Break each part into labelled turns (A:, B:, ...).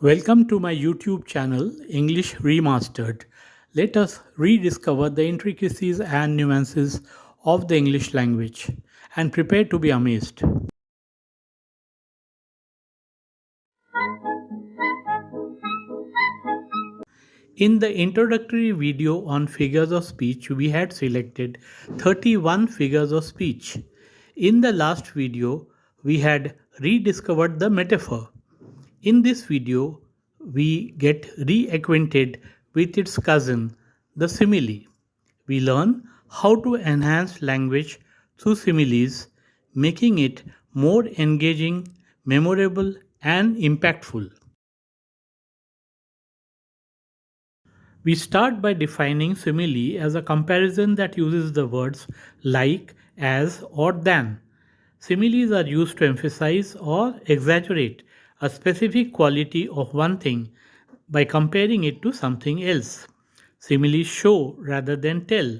A: Welcome to my YouTube channel, English Remastered. Let us rediscover the intricacies and nuances of the English language and prepare to be amazed. In the introductory video on figures of speech, we had selected 31 figures of speech. In the last video, we had rediscovered the metaphor. In this video, we get reacquainted with its cousin, the simile. We learn how to enhance language through similes, making it more engaging, memorable, and impactful. We start by defining simile as a comparison that uses the words like, as, or than. Similes are used to emphasize or exaggerate a specific quality of one thing by comparing it to something else. Similes show rather than tell.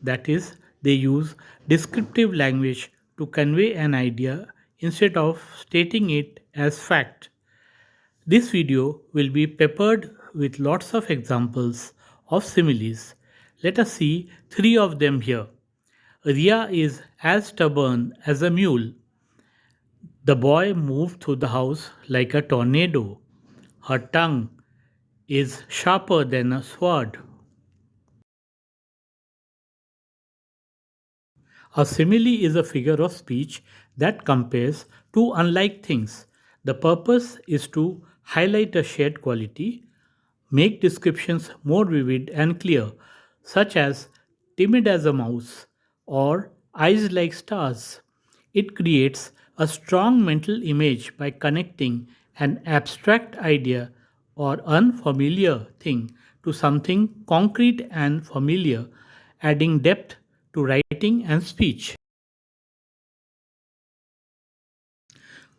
A: That is, they use descriptive language to convey an idea instead of stating it as fact. This video will be peppered with lots of examples of similes. Let us see three of them here. Ria is as stubborn as a mule. The boy moved through the house like a tornado. Her tongue is sharper than a sword. A simile is a figure of speech that compares two unlike things. The purpose is to highlight a shared quality, make descriptions more vivid and clear, such as timid as a mouse or eyes like stars. It creates a strong mental image by connecting an abstract idea or unfamiliar thing to something concrete and familiar, adding depth to writing and speech.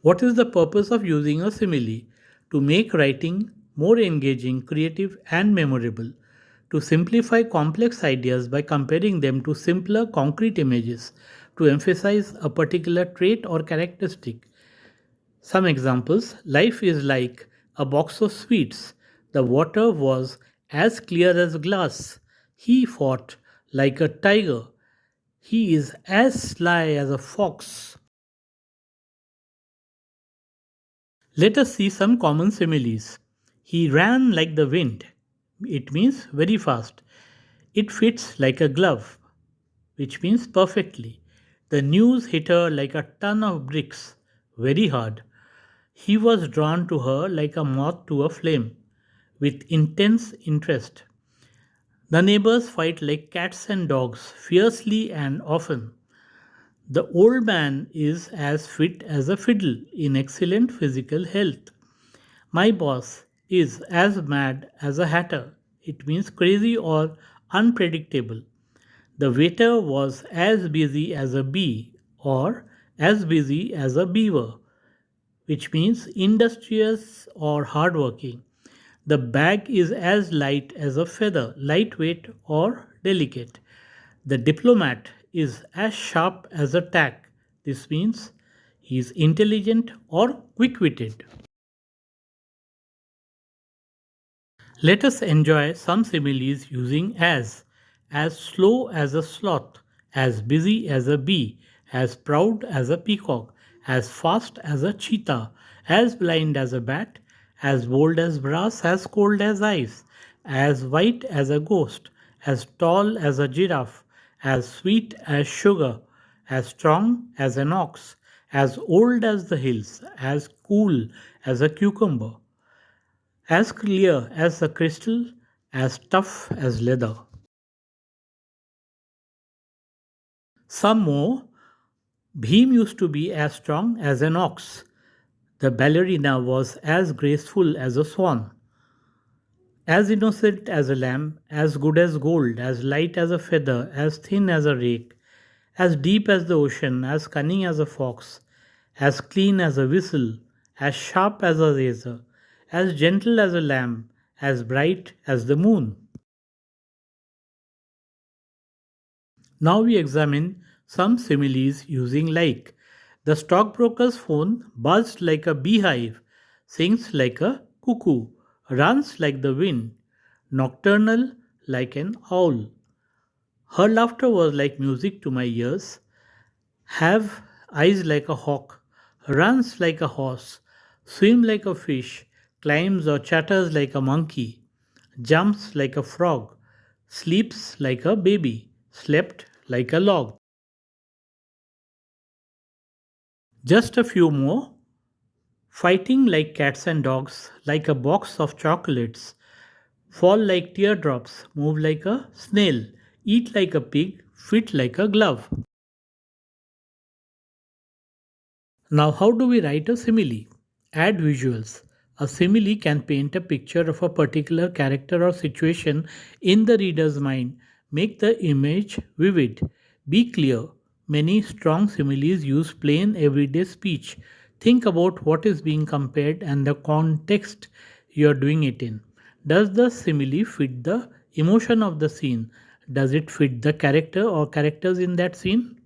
A: What is the purpose of using a simile? To make writing more engaging, creative, and memorable. To simplify complex ideas by comparing them to simpler, concrete images. To emphasize a particular trait or characteristic. Some examples: life is like a box of sweets. The water was as clear as glass. He fought like a tiger. He is as sly as a fox. Let us see some common similes. He ran like the wind. It means very fast. It fits like a glove, which means perfectly. The news hit her like a ton of bricks, very hard. He was drawn to her like a moth to a flame, with intense interest. The neighbors fight like cats and dogs, fiercely and often. The old man is as fit as a fiddle, in excellent physical health. My boss is as mad as a hatter. It means crazy or unpredictable. The waiter was as busy as a bee or as busy as a beaver, which means industrious or hardworking. The bag is as light as a feather, lightweight or delicate. The diplomat is as sharp as a tack. This means he is intelligent or quick witted. Let us enjoy some similes using as slow as a sloth, as busy as a bee, as proud as a peacock, as fast as a cheetah, as blind as a bat, as bold as brass, as cold as ice, as white as a ghost, as tall as a giraffe, as sweet as sugar, as strong as an ox, as old as the hills, as cool as a cucumber, as clear as a crystal, as tough as leather. Some more, Bhim used to be as strong as an ox. The ballerina was as graceful as a swan, as innocent as a lamb, as good as gold, as light as a feather, as thin as a rake, as deep as the ocean, as cunning as a fox, as clean as a whistle, as sharp as a razor, as gentle as a lamb, as bright as the moon. Now we examine some similes using like. The stockbroker's phone buzzed like a beehive, sings like a Cuckoo runs like the wind, nocturnal like an owl. Her laughter was like music to my ears. Have eyes like a hawk, runs like a horse, swim like a fish, climbs or chatters like a monkey, jumps like a frog, sleeps like a baby, slept like a log. Just a few more. Fighting like cats and dogs, like a box of chocolates, fall like teardrops, move like a snail, eat like a pig, fit like a glove. Now, how do we write a simile? Add visuals. A simile can paint a picture of a particular character or situation in the reader's mind. Make the image vivid. Be clear. Many strong similes use plain everyday speech. Think about what is being compared and the context you are doing it in. Does the simile fit the emotion of the scene? Does it fit the character or characters in that scene?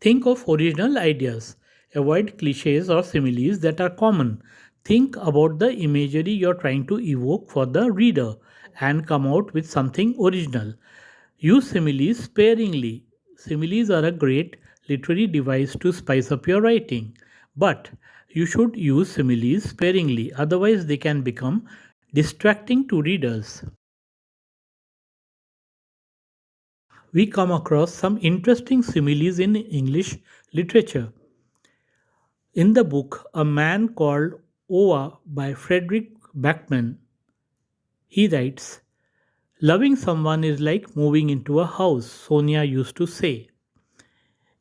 A: Think of original ideas. Avoid cliches or similes that are common. Think about the imagery you're trying to evoke for the reader and come out with something original. Use similes sparingly. Similes are a great literary device to spice up your writing, but you should use similes sparingly, otherwise, they can become distracting to readers. We come across some interesting similes in English literature. In the book A Man Called Oa by Frederick Backman, he writes, loving someone is like moving into a house, Sonia used to say.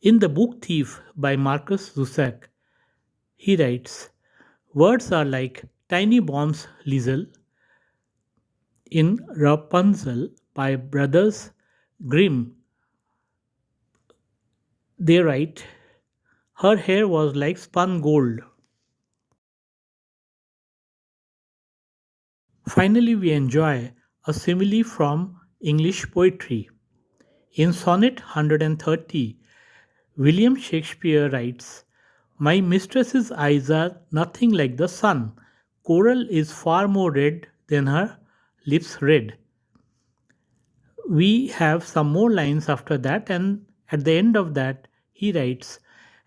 A: In the book Thief by Marcus Zusak, he writes, words are like tiny bombs, Liesel. In Rapunzel by Brothers Grimm, they write, her hair was like spun gold. Finally, we enjoy a simile from English poetry. In Sonnet 130, William Shakespeare writes, my mistress's eyes are nothing like the sun. Coral is far more red than her lips red. We have some more lines after that, and at the end of that, he writes,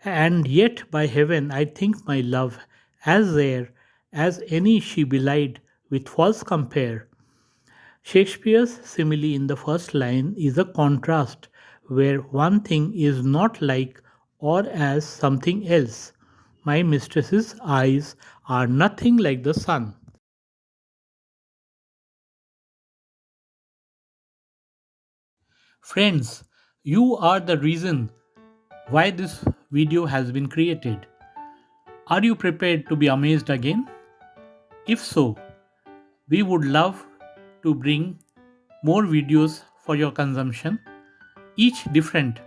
A: and yet by heaven I think my love as rare as any she belied with false compare. Shakespeare's simile in the first line is a contrast where one thing is not like or as something else. My mistress's eyes are nothing like the sun. Friends, you are the reason why this video has been created. Are you prepared to be amazed again? If so, we would love to bring more videos for your consumption, each different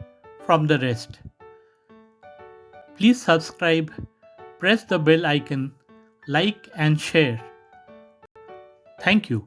A: from the rest. Please subscribe, press the bell icon, like and share. Thank you.